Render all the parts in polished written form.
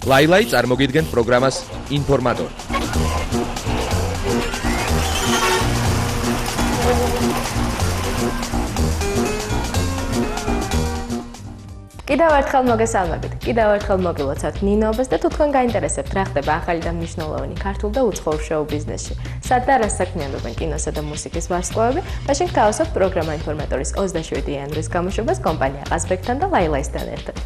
ლაილაი წარმოგიდგენთ პროგრამას ინფორმატორი. კიდევ ერთხელ მოგესალმებით. კიდევ ერთხელ მოგილოცავთ ნინოობას და თუ თქვენ გაინტერესებთ რა ხდება ახალი და მნიშვნელოვანი ქართულ და უცხოურ შოუ ბიზნესში. სად და რას საქმიანობენ კინოსა და მუსიკის ვარსკვლავები, მაშინ გთავაზობთ პროგრამა ინფორმატორის 27 იანვრის გამოშვებას კომპანია ყაზბეგთან და ლაილაისთან ერთად.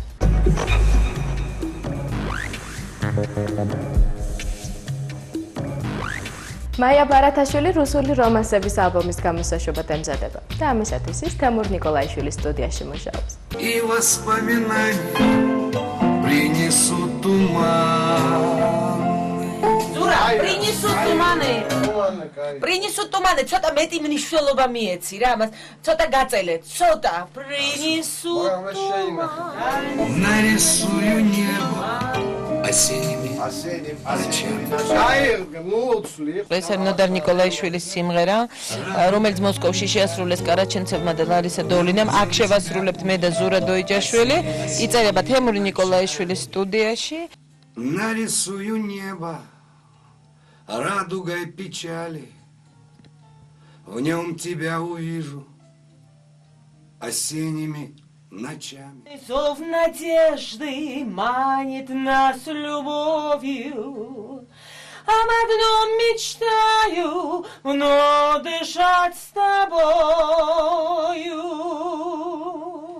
მაია ბარათაშვილი რუსული რომანსების ალბომის გამოსაშვებად ემზადება და ამისათვის ის თემურ ნიკოლაიშვილის სტუდიაში მუშაობს. И воспоминания принесут туман. Зура, принесут туманы. Принесут туманы, ცოტა მეტი მნიშვნელობა მიეცი რა, მას ცოტა გაწელეთ, ცოტა принесут туманы. Нарисую небо осенними. ეს ნოდარ ნიკოლაიშვილის სიმღერა, რომელიც მოსკოვში შეასრულეს კარაჩენცევმა და ლარისა დოლინამ, აქ შევასრულებთ მე და ზურა დოიჯაშვილი, იწერება თემური ნიკოლაიშვილის სტუდიაში. Нарисую небо радугой печали, в нем тебя увижу осенними ночами. Зов надежды манит нас любовью, об одном мечтаю, вновь дышать с тобою.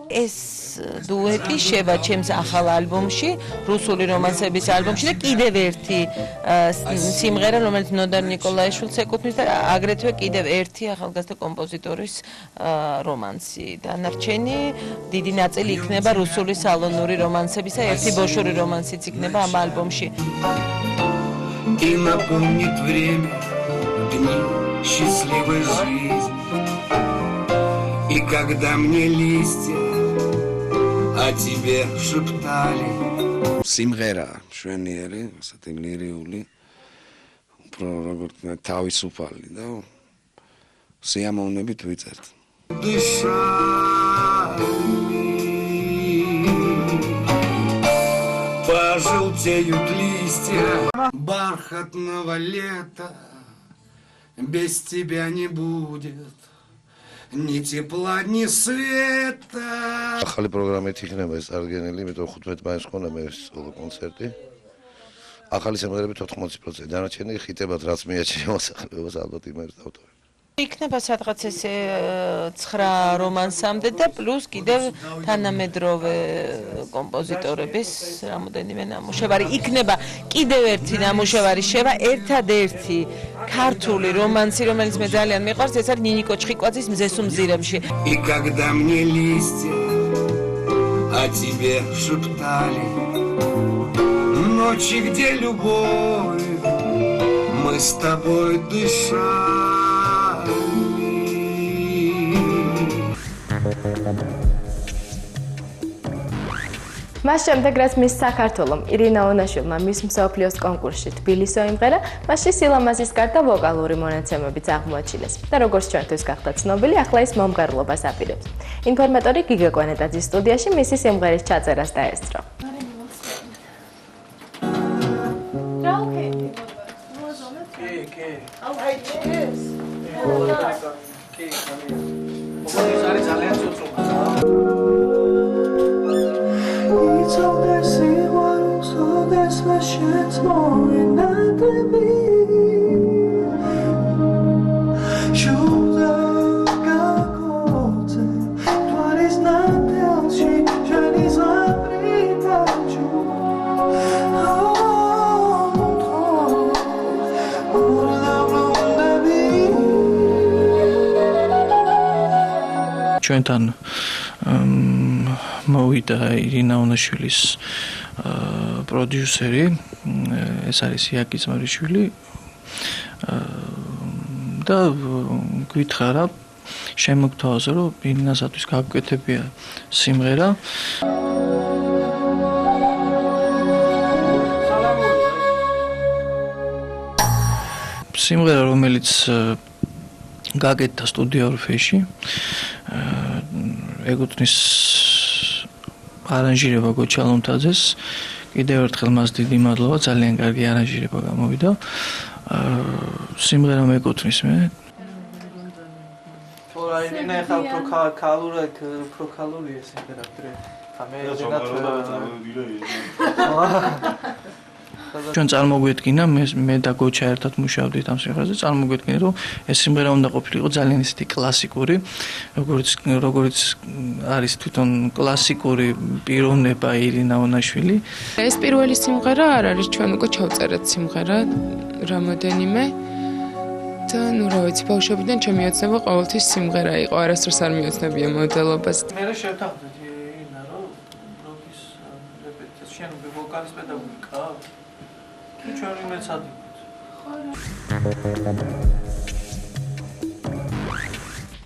ეს дуэти შევა ჩემს ახალ ალბომში, რუსული რომანსების ალბომში და კიდევ ერთი სიმღერა, რომელიც ნოდარ ნიკოლაიშვილს ეკუთვნის და აგრეთვე კიდევ ერთი ახალგაზრდა კომპოზიტორის რომანსი. დანარჩენი დიდი ნაწილი იქნება რუსული სალონური რომანსებისა, ერთი ბოშური რომანსიც იქნება ამ ალბომში. И напомнит время дни счастливой жизни. И когда мне листья о тебе шептали. Სიმღერა შვენიერი, ასეთი ლირიული, უფრო როგორც თავისუფალი და სიამოვნებით ვიწერთ. Пожелтеют листья бархатного лета, без тебя не будет ни тепла, ни света. ახალი პროგრამით იქნება ეს წარდგენილი, იმიტომ 15 მაისს ხდება ეს კონცერტი. ახალი სიმღერები 80%, დანარჩენი ხიტებად რაც მიაჩნია მოსახლეობას ალბათ იმებს დავტოვებ. იქნება სადღაც ესე 9 რომანსამდე და პლუს კიდევ თანამედროვე კომპოზიტორების რამოდენიმე ნამუშევარი. იქნება კიდევ ერთი ნამუშევარი შევა, ერთადერთი ქართული რომანსი, რომელიც მე ძალიან მიყვარს, ეს არის ნინიკო ჩხიკვაძის მზეს უმზირემში. И когда мне листья о тебе шептали, ночи, где любовь, мы с тобой дышали. მას შემდეგ რაც მის საქართველომ ირინა ონაშვილმა მის მსოფლიოს კონკურსში თბილისო იმღერა, მასში სილამაზის გარდა ვოკალური მონაცემებიც აღმოაჩინეს და როგორც ჩვენთვის გახდა ცნობილი, ახლა ის მომღერლობას აპირებს. ინფორმატორი გიგა კვანეტაძის სტუდიაში მისი სიმღერის ჩაწერას დაესწრო. ჩვენთან მოვიდა ირინა ონაშვილის პროდიუსერი, ეს არის იაკი ძმარიშვილი და გითხრა რა შემოგთავაზა რომ ირინასათვის გაგვკეთებია სიმღერა. სიმღერა რომელიც გაკეთდა სტუდიურ ფეში, ეკუთვნის არანჟირება გოჩა ლუნთაძეს, კიდევ ერთხელ მას დიდი მადლობა, ძალიან კარგი არანჟირება გამოვიდა. სიმღერა მეკუთვნის მე. Orayine xal prokaluri ese karaktere. ჩვენ წარმოგვედგინა მე და გოჩა ერთად მუშაობდით ამ სიმღერაზე, წარმოგვედგინა რომ ეს სიმღერა უნდა ყოფილიყო ძალიან ისეთი კლასიკური, როგორც არის თვითონ კლასიკური პიროვნება ირინა ონაშვილი. ეს პირველი სიმღერა არ არის, ჩვენ უკვე ჩავწერეთ სიმღერა რამოდენიმე და ნუ რა ვიცი, ბავშვობიდან ჩემი ოცნება ყოველთვის სიმღერა იყო, არასდროს არ მიოცნებია მოდელობას. მე შევთანხმდით ირინა რომ როკის რეპეტიციაში შენ ვოკალის პედაგოგი ყავს? თუ ჩვენ იმეცად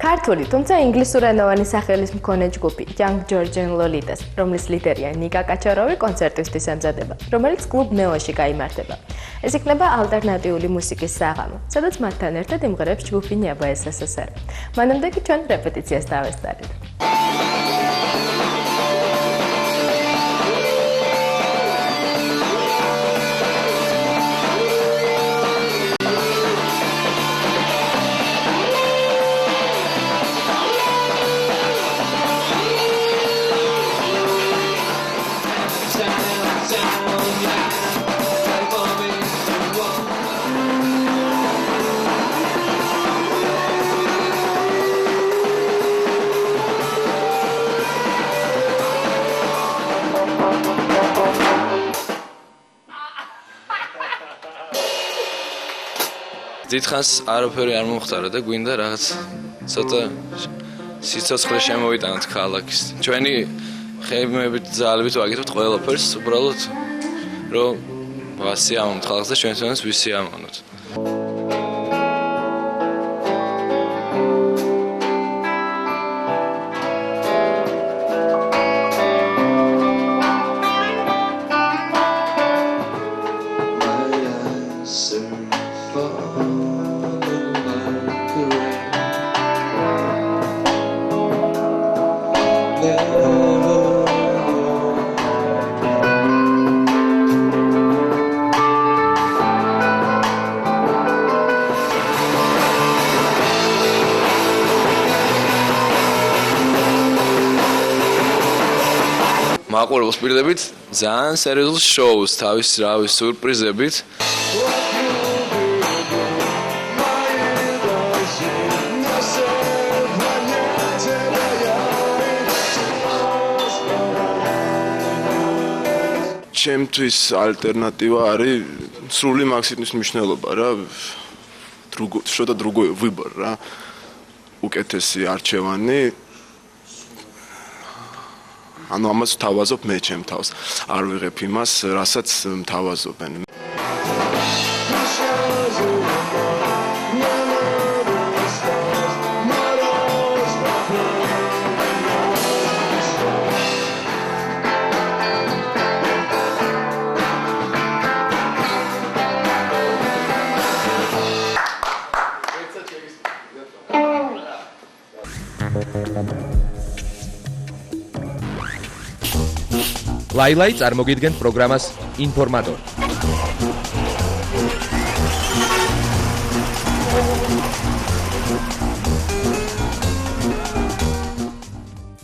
ქართული, თუმცა ინგლისურენოვანი სახელის მქონე ჯგუფი Young Georgian Lolitas, რომლის ლიდერია ნიკა კაჩაროვი კონცერტისთვის ემზადება, რომელიც კლუბ ნეოში გაიმართება. ეს იქნება ალტერნატიული მუსიკის საღამო, სადაც მათთან ერთად იმღერებს ჯგუფი ნიაბა SSSR. მანამდე კი ჩვენ რეპეტიციას დავესწარით. დიდხანს არაფერი არ მომხდარა და გვინდა რაღაც ცოტა სიცოცხლე შემოვიტანოთ ქალაქის. ჩვენი ხეიმებით ძალებით ვაკეთებთ ყველაფერს, უბრალოდ რომ ვასიამოვნოთ ხალხს და ჩვენთვისაც ვისიამოვნოთ. მაყურებელს პირდებით ძალიან სერიოზულ შოუს თავის რავის სურპრიზებით. ჩემთვის ალტერნატივა არის სრული მაქსიმუმის მნიშვნელობა რა. что-то другой выбор რა. უკეთესი არჩევანი ანუ ამას ვთავაზობ მე ჩემ თავს. არ ვიღებ იმას, რასაც მთავაზობენ. ლაილაი წარმოგიდგენთ პროგრამას ინფორმატორი.